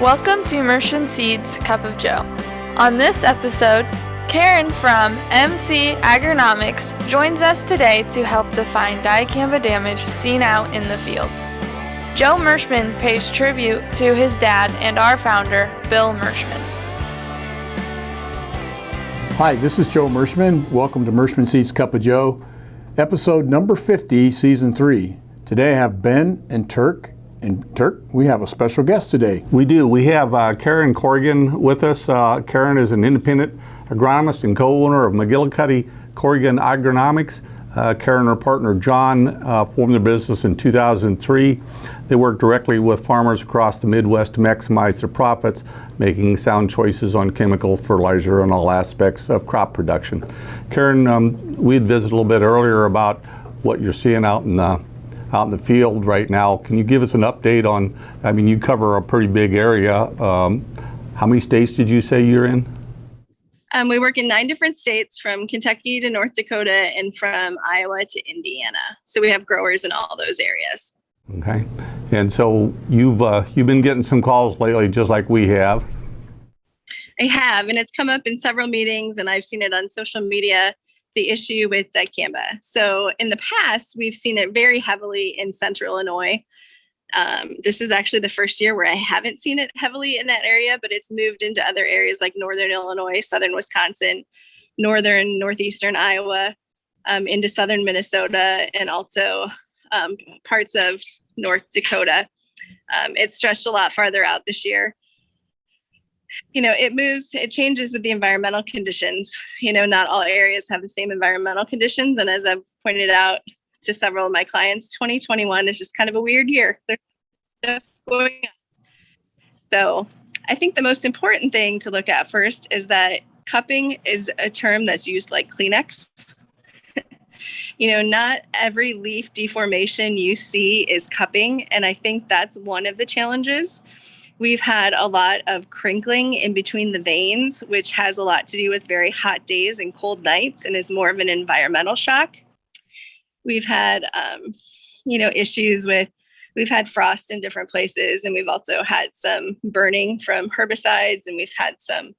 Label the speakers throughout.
Speaker 1: Welcome to Merschman Seeds Cup of Joe. On this episode, Karen from MC Agronomics joins us today to help define dicamba damage seen out in the field. Joe Merschman pays tribute to his dad and our founder, Bill Merschman.
Speaker 2: Hi, this is Joe Merschman. Welcome to Merschman Seeds Cup of Joe, episode number 50, season 3. Today I have Ben and Turk. And Turk, we have a special guest today.
Speaker 3: We do. We have Karen Corrigan with us. Karen is an independent agronomist and co-owner of McGillicuddy Corrigan Agronomics. Karen and her partner John formed the business in 2003. They work directly with farmers across the Midwest to maximize their profits, making sound choices on chemical, fertilizer, and all aspects of crop production. Karen, we had visited a little bit earlier about what you're seeing out in the field right now. Can you give us an update on, you cover a pretty big area. How many states did you say you're in?
Speaker 4: We work in 9 different states, from Kentucky to North Dakota and from Iowa to Indiana. So we have growers in all those areas.
Speaker 3: Okay. And so you've been getting some calls lately, just like we have.
Speaker 4: I have, and it's come up in several meetings, and I've seen it on social media, the issue with dicamba. So in the past, we've seen it very heavily in central Illinois. This is actually the first year where I haven't seen it heavily in that area, but it's moved into other areas like northern Illinois, southern Wisconsin, northeastern Iowa, into southern Minnesota, and also parts of North Dakota. It's stretched a lot farther out this year. It changes with the environmental conditions. Not all areas have the same environmental conditions. And as I've pointed out to several of my clients, 2021 is just kind of a weird year. There's stuff going on. So I think the most important thing to look at first is that cupping is a term that's used like Kleenex. Not every leaf deformation you see is cupping. And I think that's one of the challenges. We've had a lot of crinkling in between the veins, which has a lot to do with very hot days and cold nights and is more of an environmental shock. We've had, issues with, we've had frost in different places, and we've also had some burning from herbicides, and we've had some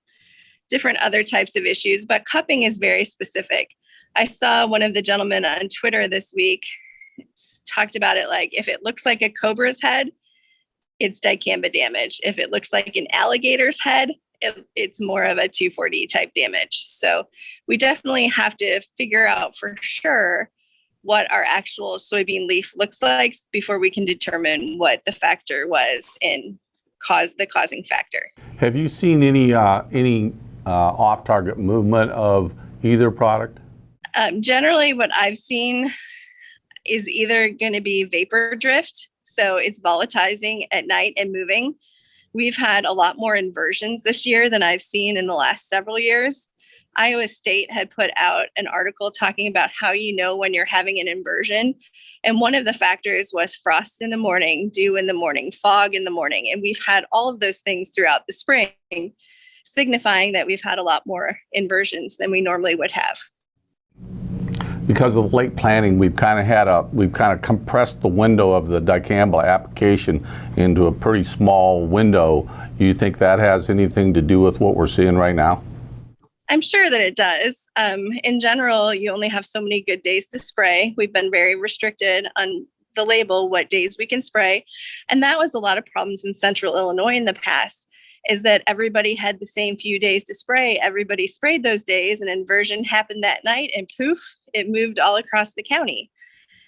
Speaker 4: different other types of issues, but cupping is very specific. I saw one of the gentlemen on Twitter this week talked about it like, if it looks like a cobra's head, it's dicamba damage. If it looks like an alligator's head, it's more of a 2,4-D type damage. So we definitely have to figure out for sure what our actual soybean leaf looks like before we can determine what the factor was in the causing factor.
Speaker 3: Have you seen any off-target movement of either product?
Speaker 4: Generally, what I've seen is either going to be vapor drift. So it's volatilizing at night and moving. We've had a lot more inversions this year than I've seen in the last several years. Iowa State had put out an article talking about how you know when you're having an inversion. And one of the factors was frost in the morning, dew in the morning, fog in the morning. And we've had all of those things throughout the spring, signifying that we've had a lot more inversions than we normally would have.
Speaker 3: Because of late planting, we've kind of compressed the window of the dicamba application into a pretty small window. Do you think that has anything to do with what we're seeing right now?
Speaker 4: I'm sure that it does. In general, you only have so many good days to spray. We've been very restricted on the label, what days we can spray. And that was a lot of problems in central Illinois in the past, is that everybody had the same few days to spray. Everybody sprayed those days, and inversion happened that night, and poof, it moved all across the county.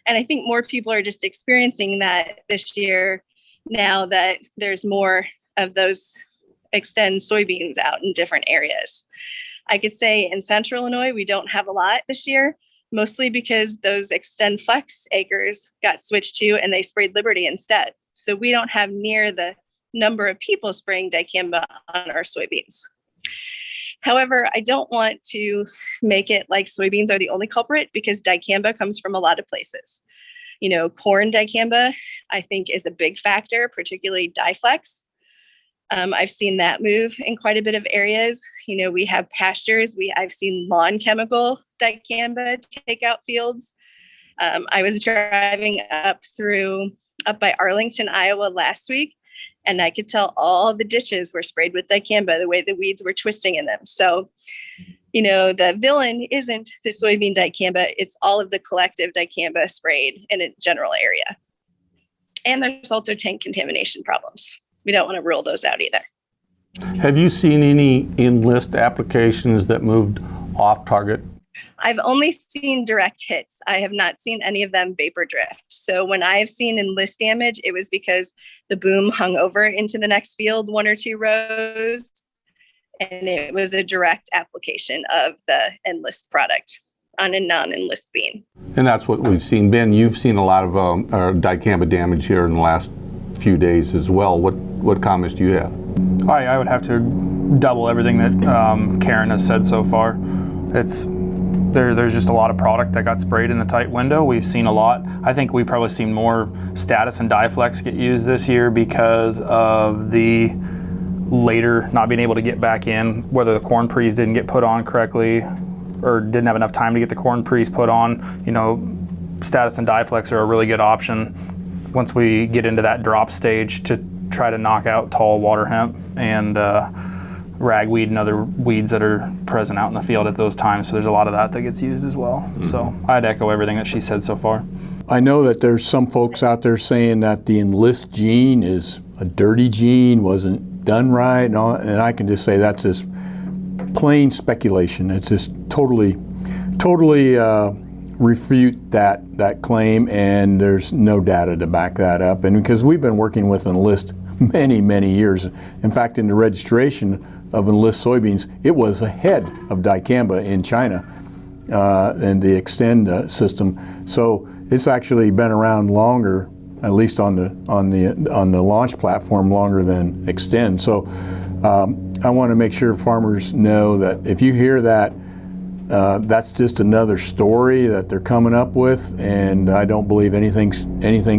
Speaker 4: And I think more people are just experiencing that this year now that there's more of those extend soybeans out in different areas. I could say in central Illinois, we don't have a lot this year, mostly because those extend flex acres got switched to, and they sprayed Liberty instead. So we don't have near the number of people spraying dicamba on our soybeans. However, I don't want to make it like soybeans are the only culprit, because dicamba comes from a lot of places. Corn dicamba, I think, is a big factor, particularly diflex. I've seen that move in quite a bit of areas. We have pastures. I've seen lawn chemical dicamba take out fields. I was driving up by Arlington, Iowa last week, And I could tell all the dishes were sprayed with dicamba, the way the weeds were twisting in them. So, the villain isn't the soybean dicamba, it's all of the collective dicamba sprayed in a general area. And there's also tank contamination problems. We don't want to rule those out either.
Speaker 3: Have you seen any Enlist applications that moved off target?
Speaker 4: I've only seen direct hits. I have not seen any of them vapor drift. So when I have seen Enlist damage, it was because the boom hung over into the next field 1 or 2 rows, and it was a direct application of the Enlist product on a non-Enlist bean.
Speaker 3: And that's what we've seen. Ben, you've seen a lot of dicamba damage here in the last few days as well. What comments do you have?
Speaker 5: I would have to double everything that Karen has said so far. There's just a lot of product that got sprayed in a tight window. We've seen a lot. I think we've probably seen more status and Diflex get used this year because of the later not being able to get back in, whether the corn pre's didn't get put on correctly or didn't have enough time to get the corn pre's put on. Status and Diflex are a really good option once we get into that drop stage to try to knock out tall water hemp and ragweed and other weeds that are present out in the field at those times. So there's a lot of that gets used as well. Mm-hmm. So I'd echo everything that she said so far.
Speaker 2: I know that there's some folks out there saying that the Enlist gene is a dirty gene, wasn't done right, and I can just say that's just plain speculation. It's just totally refute that claim, and there's no data to back that up. And because we've been working with Enlist many years. In fact, in the registration of Enlist soybeans, it was ahead of dicamba in China and the Extend system. So it's actually been around longer, at least on the launch platform, longer than Extend. So I want to make sure farmers know that if you hear that, that's just another story that they're coming up with, and I don't believe anything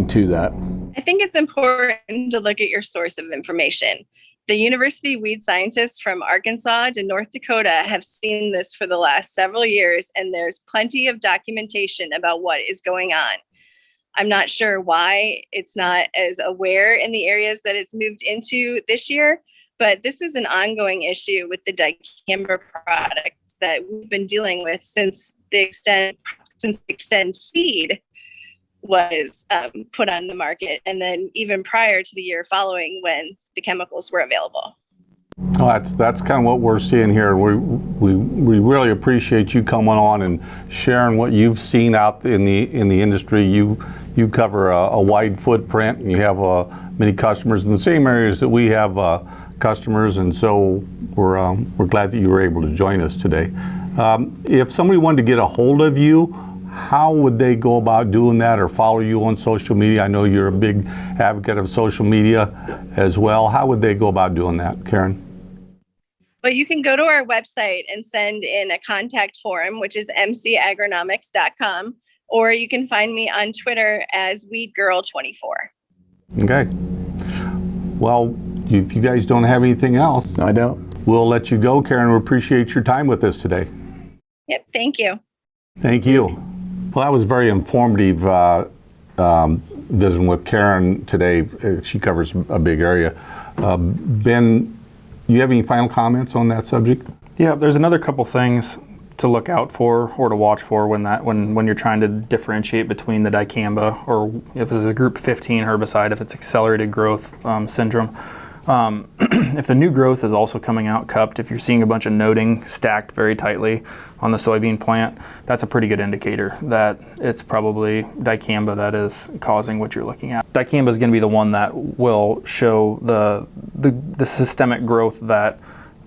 Speaker 2: to that.
Speaker 4: I think it's important to look at your source of information. The university weed scientists from Arkansas to North Dakota have seen this for the last several years, and there's plenty of documentation about what is going on. I'm not sure why it's not as aware in the areas that it's moved into this year, but this is an ongoing issue with the dicamba products that we've been dealing with since the Extend seed was put on the market, and then even prior to the year following when the chemicals were available.
Speaker 3: Well, that's kind of what we're seeing here. We really appreciate you coming on and sharing what you've seen out in the industry. You cover a wide footprint, and you have many customers in the same areas that we have customers, and so we're glad that you were able to join us today. If somebody wanted to get a hold of you, how would they go about doing that, or follow you on social media? I know you're a big advocate of social media as well. How would they go about doing that, Karen?
Speaker 4: Well, you can go to our website and send in a contact form, which is mcagronomics.com, or you can find me on Twitter as WeedGirl24.
Speaker 3: Okay. Well, if you guys don't have anything else,
Speaker 2: I don't.
Speaker 3: We'll let you go, Karen. We appreciate your time with us today.
Speaker 4: Yep, thank you.
Speaker 3: Thank you. Well, that was very informative visiting with Karen today. She covers a big area. Ben, you have any final comments on that subject?
Speaker 5: Yeah, there's another couple things to look out for or to watch for when you're trying to differentiate between the dicamba, or if it's a group 15 herbicide, if it's accelerated growth syndrome. If the new growth is also coming out cupped, if you're seeing a bunch of noding stacked very tightly on the soybean plant, that's a pretty good indicator that it's probably dicamba that is causing what you're looking at. Dicamba is going to be the one that will show the systemic growth that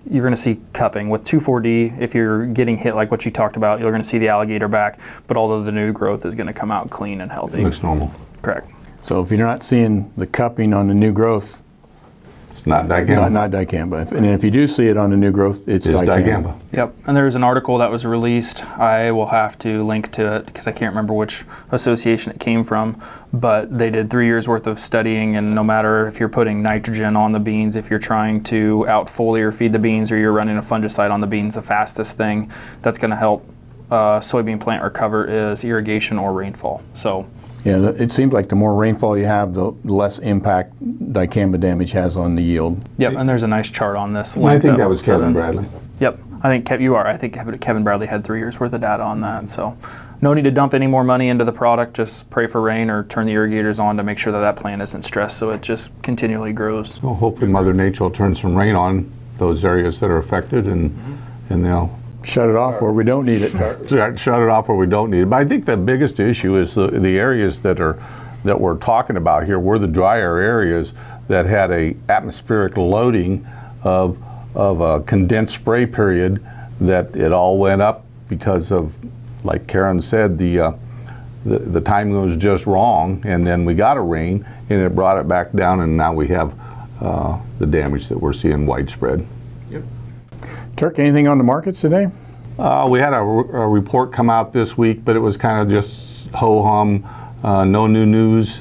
Speaker 5: you're going to see cupping. With 2,4-D, if you're getting hit like what you talked about, you're going to see the alligator back, but although the new growth is going to come out clean and healthy.
Speaker 3: It looks normal.
Speaker 5: Correct.
Speaker 2: So if you're not seeing the cupping on the new growth,
Speaker 3: it's not dicamba.
Speaker 2: Not dicamba. And if you do see it on the new growth, it's dicamba.
Speaker 5: Yep. And there's an article that was released. I will have to link to it because I can't remember which association it came from. But they did 3 years worth of studying, and no matter if you're putting nitrogen on the beans, if you're trying to out-foliar feed the beans, or you're running a fungicide on the beans, the fastest thing that's going to help soybean plant recover is irrigation or rainfall. So
Speaker 2: Yeah, it seems like the more rainfall you have, the less impact dicamba damage has on the yield.
Speaker 5: Yep, and there's a nice chart on this.
Speaker 3: I think that was Kevin Bradley.
Speaker 5: Yep, I think I think Kevin Bradley had 3 years worth of data on that. So no need to dump any more money into the product. Just pray for rain or turn the irrigators on to make sure that that plant isn't stressed so it just continually grows.
Speaker 3: Well, hopefully Mother Nature will turn some rain on those areas that are affected and they'll
Speaker 2: shut it off where we don't need it.
Speaker 3: Shut it off where we don't need it. But I think the biggest issue is the areas that we're talking about here were the drier areas that had a atmospheric loading of a condensed spray period, that it all went up because of, like Karen said, the timing was just wrong, and then we got a rain and it brought it back down, and now we have the damage that we're seeing widespread.
Speaker 5: Yep.
Speaker 2: Turk, anything on the markets today?
Speaker 3: We had a report come out this week, but it was kind of just ho-hum, no new news.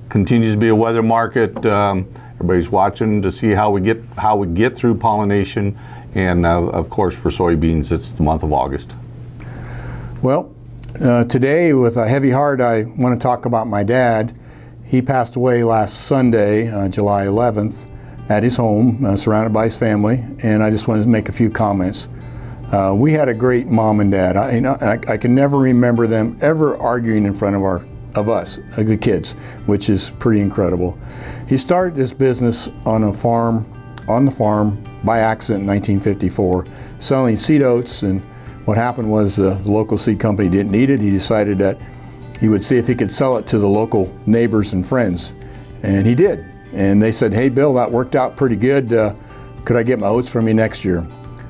Speaker 3: Continues to be a weather market. Everybody's watching to see how we get through pollination, and of course for soybeans, it's the month of August.
Speaker 2: Well, today with a heavy heart, I want to talk about my dad. He passed away last Sunday, July 11th, at his home, surrounded by his family, and I just wanted to make a few comments. We had a great mom and dad. I can never remember them ever arguing in front of us, the kids, which is pretty incredible. He started this business on the farm by accident in 1954, selling seed oats, and what happened was the local seed company didn't need it. He decided that he would see if he could sell it to the local neighbors and friends, and he did. And they said, "Hey Bill, that worked out pretty good. Could I get my oats from you next year?"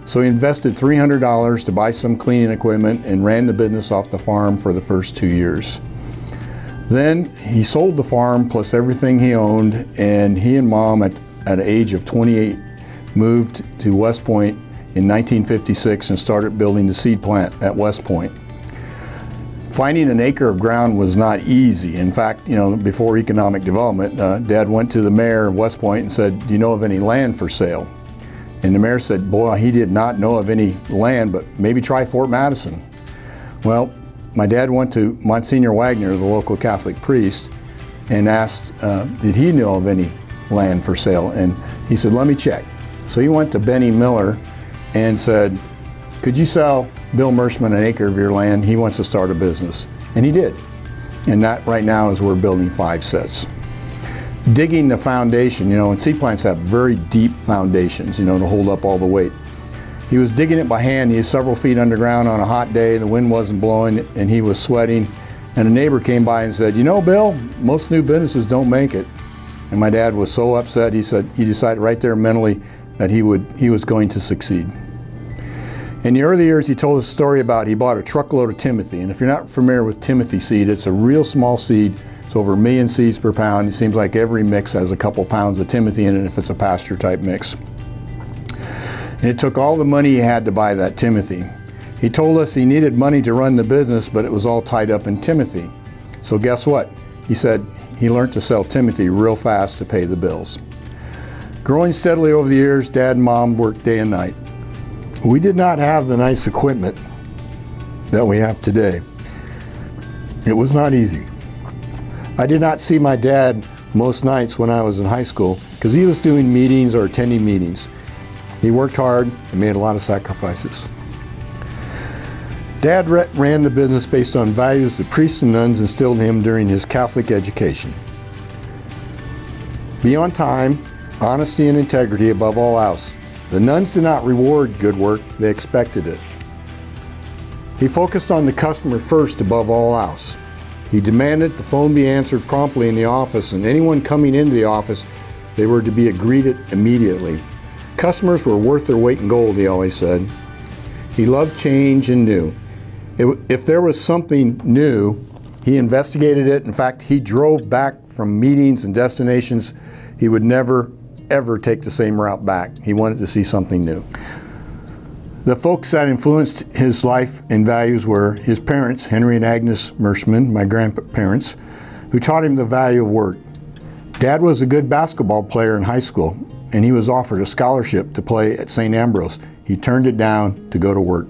Speaker 2: So he invested $300 to buy some cleaning equipment and ran the business off the farm for the first 2 years. Then he sold the farm plus everything he owned, and he and Mom at the age of 28 moved to West Point in 1956 and started building the seed plant at West Point. Finding an acre of ground was not easy. In fact, before economic development, Dad went to the mayor of West Point and said, "Do you know of any land for sale?" And the mayor said, boy, he did not know of any land, but maybe try Fort Madison. Well, my dad went to Monsignor Wagner, the local Catholic priest, and asked, did he know of any land for sale? And he said, let me check. So he went to Benny Miller and said, could you sell Bill Merschman an acre of your land? He wants to start a business. And he did. And that right now is we're building 5 sets. Digging the foundation, and seed plants have very deep foundations, to hold up all the weight. He was digging it by hand. He was several feet underground on a hot day. The wind wasn't blowing and he was sweating. And a neighbor came by and said, Bill, most new businesses don't make it. And my dad was so upset, he said he decided right there mentally that he was going to succeed. In the early years, he told us a story about he bought a truckload of Timothy. And if you're not familiar with Timothy seed, it's a real small seed. It's over 1 million seeds per pound. It seems like every mix has a couple pounds of Timothy in it if it's a pasture type mix. And it took all the money he had to buy that Timothy. He told us he needed money to run the business, but it was all tied up in Timothy. So guess what? He said he learned to sell Timothy real fast to pay the bills. Growing steadily over the years, Dad and Mom worked day and night. We did not have the nice equipment that we have today. It was not easy. I did not see my dad most nights when I was in high school because he was doing meetings or attending meetings. He worked hard and made a lot of sacrifices. Dad ran the business based on values the priests and nuns instilled in him during his Catholic education. Be on time, honesty and integrity above all else. The nuns did not reward good work, they expected it. He focused on the customer first above all else. He demanded the phone be answered promptly in the office, and anyone coming into the office, they were to be greeted immediately. Customers were worth their weight in gold, he always said. He loved change and new. If there was something new, he investigated it. In fact, he drove back from meetings and destinations. He would never, ever take the same route back. He wanted to see something new. The folks that influenced his life and values were his parents, Henry and Agnes Merschman, my grandparents, who taught him the value of work. Dad was a good basketball player in high school, and he was offered a scholarship to play at St. Ambrose. He turned it down to go to work.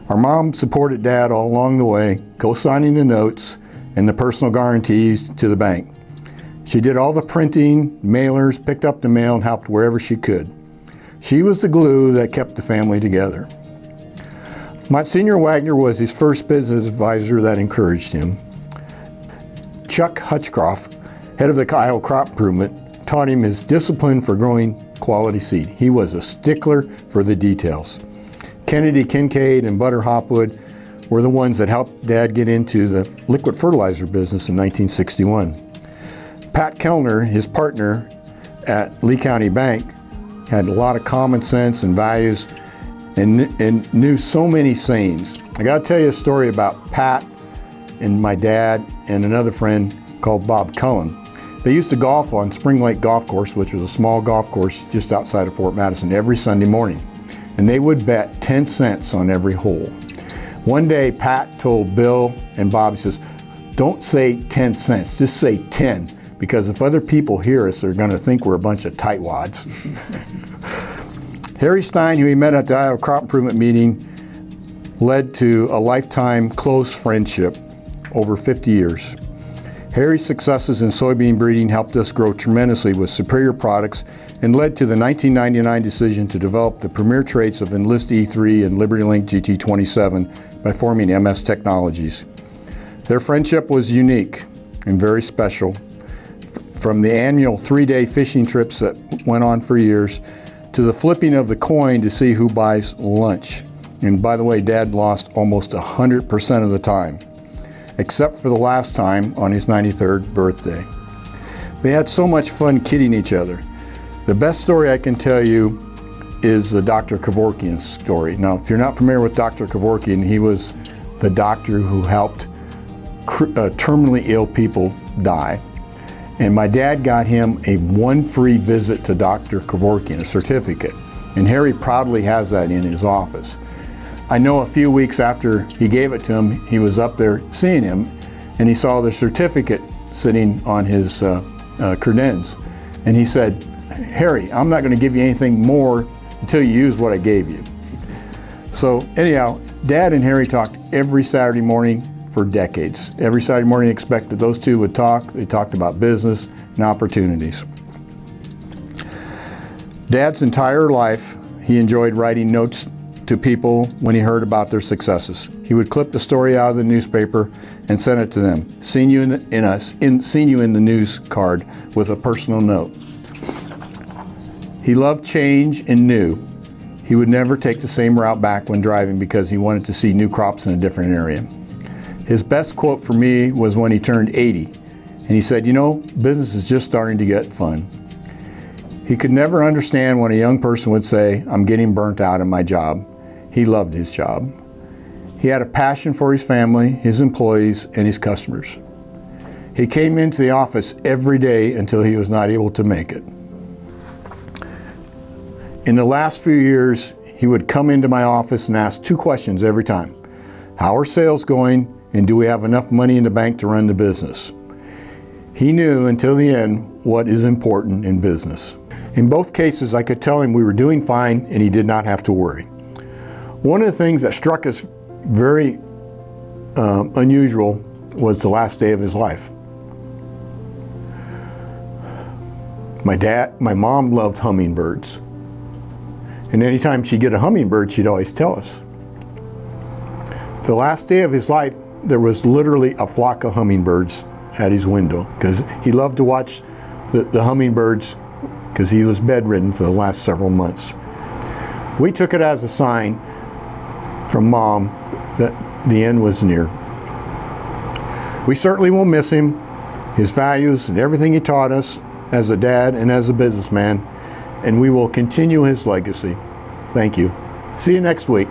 Speaker 2: Our mom supported Dad all along the way, co-signing the notes and the personal guarantees to the bank. She did all the printing, mailers, picked up the mail, and helped wherever she could. She was the glue that kept the family together. Monsignor Wagner was his first business advisor that encouraged him. Chuck Hutchcroft, head of the Iowa Crop Improvement, taught him his discipline for growing quality seed. He was a stickler for the details. Kennedy Kincaid and Butter Hopwood were the ones that helped Dad get into the liquid fertilizer business in 1961. Pat Kellner, his partner at Lee County Bank, had a lot of common sense and values and knew so many sayings. I got to tell you a story about Pat and my dad and another friend called Bob Cullen. They used to golf on Spring Lake Golf Course, which was a small golf course just outside of Fort Madison, every Sunday morning. And they would bet 10 cents on every hole. One day, Pat told Bill and Bob, he says, "Don't say 10 cents, just say 10, because if other people hear us, they're going to think we're a bunch of tightwads." Harry Stein, who he met at the Iowa Crop Improvement meeting, led to a lifetime close friendship over 50 years. Harry's successes in soybean breeding helped us grow tremendously with superior products and led to the 1999 decision to develop the premier traits of Enlist E3 and LibertyLink GT27 by forming MS Technologies. Their friendship was unique and very special. From the annual 3-day fishing trips that went on for years, to the flipping of the coin to see who buys lunch. And by the way, Dad lost almost 100% of the time, except for the last time on his 93rd birthday. They had so much fun kidding each other. The best story I can tell you is the Dr. Kevorkian story. Now, if you're not familiar with Dr. Kevorkian, he was the doctor who helped terminally ill people die. And my dad got him a 1 free visit to Dr. Kevorkian, a certificate. And Harry proudly has that in his office. I know a few weeks after he gave it to him, he was up there seeing him, and he saw the certificate sitting on his credence. And he said, "Harry, I'm not going to give you anything more until you use what I gave you." So anyhow, Dad and Harry talked every Saturday morning for decades. Every Saturday morning, expected those two would talk. They talked about business and opportunities. Dad's entire life, he enjoyed writing notes to people when he heard about their successes. He would clip the story out of the newspaper and send it to them. Seen you in the news card with a personal note. He loved change and new. He would never take the same route back when driving because he wanted to see new crops in a different area. His best quote for me was when he turned 80, and he said, "You know, business is just starting to get fun." He could never understand when a young person would say, "I'm getting burnt out in my job." He loved his job. He had a passion for his family, his employees, and his customers. He came into the office every day until he was not able to make it. In the last few years, he would come into my office and ask 2 questions every time. How are sales going, and do we have enough money in the bank to run the business? He knew until the end what is important in business. In both cases, I could tell him we were doing fine and he did not have to worry. One of the things that struck us very unusual was the last day of his life. My mom loved hummingbirds. And anytime she'd get a hummingbird, she'd always tell us. The last day of his life, there was literally a flock of hummingbirds at his window because he loved to watch the hummingbirds because he was bedridden for the last several months. We took it as a sign from Mom that the end was near. We certainly will miss him, his values and everything he taught us as a dad and as a businessman, and we will continue his legacy. Thank you. See you next week.